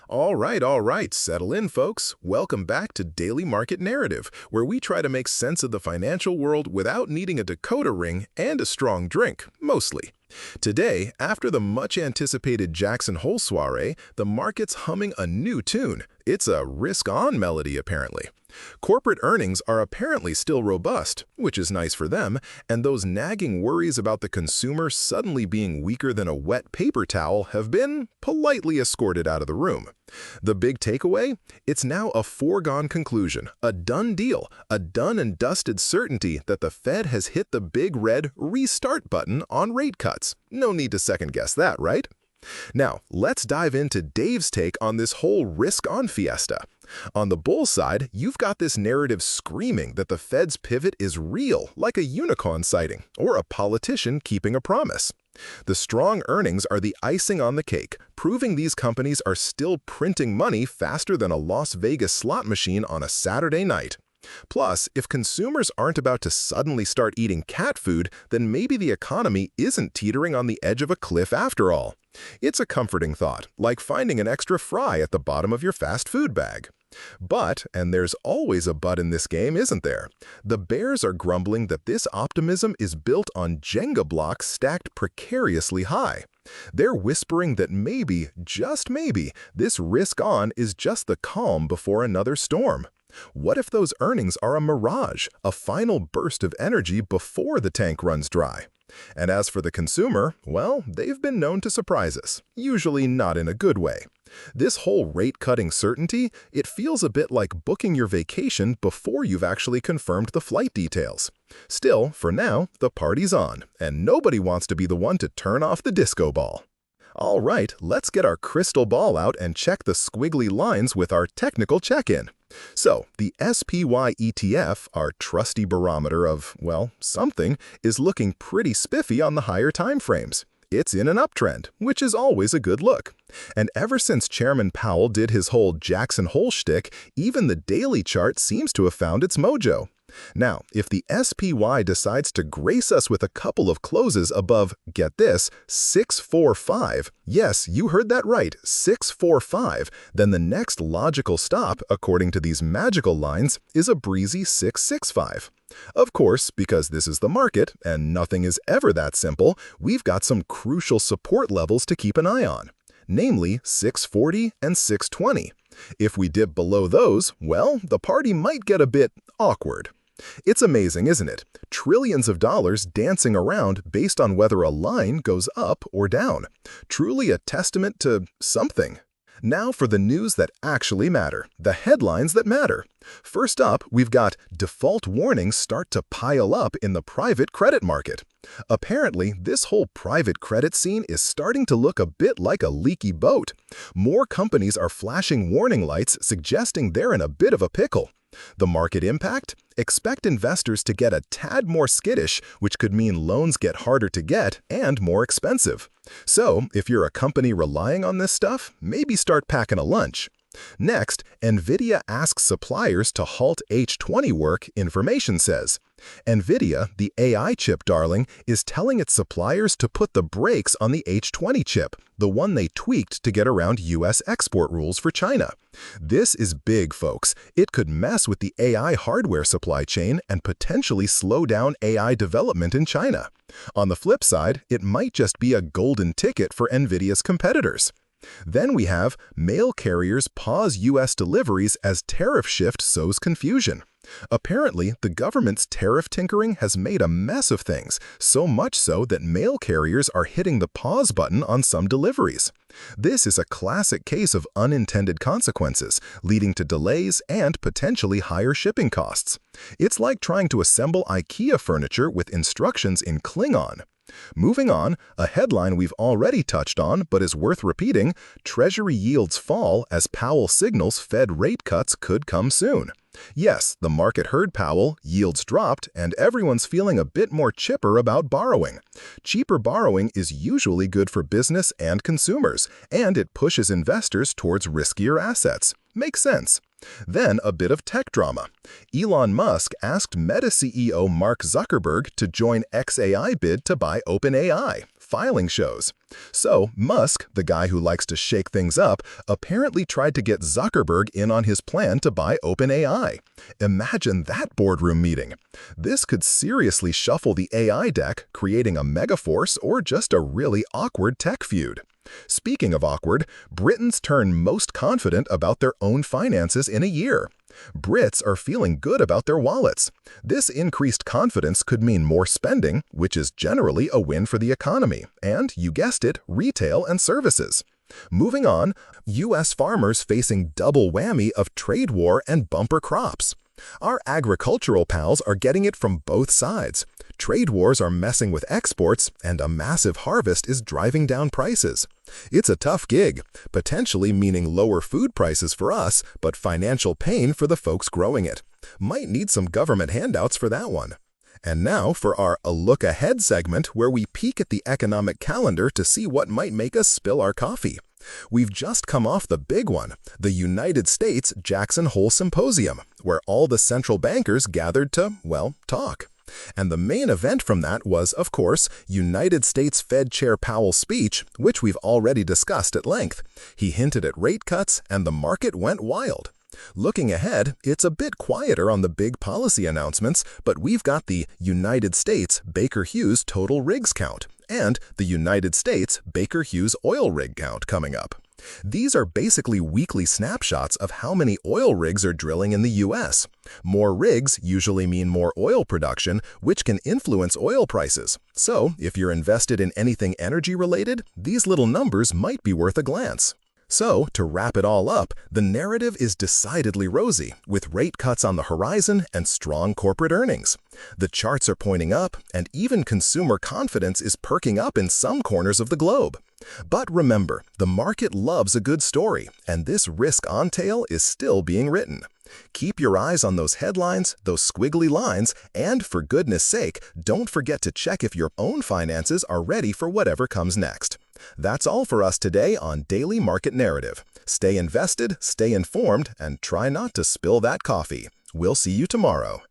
All right, settle in, folks. Welcome back to Daily Market Narrative, where we try to make sense of the financial world without needing a decoder ring and a strong drink, mostly. Today, after the much-anticipated Jackson Hole soiree, the market's humming a new tune. It's a risk-on melody, apparently. Corporate earnings are apparently still robust, which is nice for them, and those nagging worries about the consumer suddenly being weaker than a wet paper towel have been politely escorted out of the room. The big takeaway? It's now a foregone conclusion, a done deal, a done and dusted certainty that the Fed has hit the big red restart button on rate cuts. No need to second-guess that, right? Now, let's dive into Dave's take on this whole risk-on fiesta. On the bull side, you've got this narrative screaming that the Fed's pivot is real, like a unicorn sighting, or a politician keeping a promise. The strong earnings are the icing on the cake, proving these companies are still printing money faster than a Las Vegas slot machine on a Saturday night. Plus, if consumers aren't about to suddenly start eating cat food, then maybe the economy isn't teetering on the edge of a cliff after all. It's a comforting thought, like finding an extra fry at the bottom of your fast food bag. But, and there's always a but in this game, isn't there? The bears are grumbling that this optimism is built on Jenga blocks stacked precariously high. They're whispering that maybe, just maybe, this risk-on is just the calm before another storm. What if those earnings are a mirage, a final burst of energy before the tank runs dry? And as for the consumer, well, they've been known to surprise us, usually not in a good way. This whole rate-cutting certainty, it feels a bit like booking your vacation before you've actually confirmed the flight details. Still, for now, the party's on, and nobody wants to be the one to turn off the disco ball. All right, let's get our crystal ball out and check the squiggly lines with our technical check-in. So, the SPY ETF, our trusty barometer of, well, something, is looking pretty spiffy on the higher time frames. It's in an uptrend, which is always a good look. And ever since Chairman Powell did his whole Jackson Hole shtick, even the daily chart seems to have found its mojo. Now, if the SPY decides to grace us with a couple of closes above, get this, 645, yes, you heard that right, 645, then the next logical stop, according to these magical lines, is a breezy 665. Of course, because this is the market, and nothing is ever that simple, we've got some crucial support levels to keep an eye on, namely 640 and 620. If we dip below those, well, the party might get a bit awkward. It's amazing, isn't it? Trillions of dollars dancing around based on whether a line goes up or down. Truly a testament to something. Now for the news that actually matter, the headlines that matter. First up, we've got default warnings start to pile up in the private credit market. Apparently, this whole private credit scene is starting to look a bit like a leaky boat. More companies are flashing warning lights suggesting they're in a bit of a pickle. The market impact? Expect investors to get a tad more skittish, which could mean loans get harder to get and more expensive. So, if you're a company relying on this stuff, maybe start packing a lunch. Next, Nvidia asks suppliers to halt H20 work, information says. Nvidia, the AI chip darling, is telling its suppliers to put the brakes on the H20 chip, the one they tweaked to get around US export rules for China. This is big, folks. It could mess with the AI hardware supply chain and potentially slow down AI development in China. On the flip side, it might just be a golden ticket for Nvidia's competitors. Then we have mail carriers pause U.S. deliveries as tariff shift sows confusion. Apparently, the government's tariff tinkering has made a mess of things, so much so that mail carriers are hitting the pause button on some deliveries. This is a classic case of unintended consequences, leading to delays and potentially higher shipping costs. It's like trying to assemble IKEA furniture with instructions in Klingon. Moving on, a headline we've already touched on but is worth repeating, Treasury yields fall as Powell signals Fed rate cuts could come soon. Yes, the market heard Powell, yields dropped, and everyone's feeling a bit more chipper about borrowing. Cheaper borrowing is usually good for business and consumers, and it pushes investors towards riskier assets. Makes sense. Then a bit of tech drama. Elon Musk asked Meta CEO Mark Zuckerberg to join xAI bid to buy OpenAI. filing shows. So Musk, the guy who likes to shake things up, apparently tried to get Zuckerberg in on his plan to buy OpenAI. Imagine that boardroom meeting. This could seriously shuffle the AI deck, creating a megaforce or just a really awkward tech feud. Speaking of awkward, Britons turn most confident about their own finances in a year. Brits are feeling good about their wallets. This increased confidence could mean more spending, which is generally a win for the economy, and, you guessed it, retail and services. Moving on, U.S. farmers facing double whammy of trade war and bumper crops. Our agricultural pals are getting it from both sides. Trade wars are messing with exports, and a massive harvest is driving down prices. It's a tough gig, potentially meaning lower food prices for us, but financial pain for the folks growing it. Might need some government handouts for that one. And now for our A Look Ahead segment, where we peek at the economic calendar to see what might make us spill our coffee. We've just come off the big one, the United States Jackson Hole Symposium, where all the central bankers gathered to, well, talk. And the main event from that was, of course, United States Fed Chair Powell's speech, which we've already discussed at length. He hinted at rate cuts, and the market went wild. Looking ahead, it's a bit quieter on the big policy announcements, but we've got the United States Baker Hughes total rigs count and the United States Baker Hughes oil rig count coming up. These are basically weekly snapshots of how many oil rigs are drilling in the U.S. More rigs usually mean more oil production, which can influence oil prices. So, if you're invested in anything energy-related, these little numbers might be worth a glance. So, to wrap it all up, the narrative is decidedly rosy, with rate cuts on the horizon and strong corporate earnings. The charts are pointing up, and even consumer confidence is perking up in some corners of the globe. But remember, the market loves a good story, and this risk-on tale is still being written. Keep your eyes on those headlines, those squiggly lines, and for goodness sake, don't forget to check if your own finances are ready for whatever comes next. That's all for us today on Daily Market Narrative. Stay invested, stay informed, and try not to spill that coffee. We'll see you tomorrow.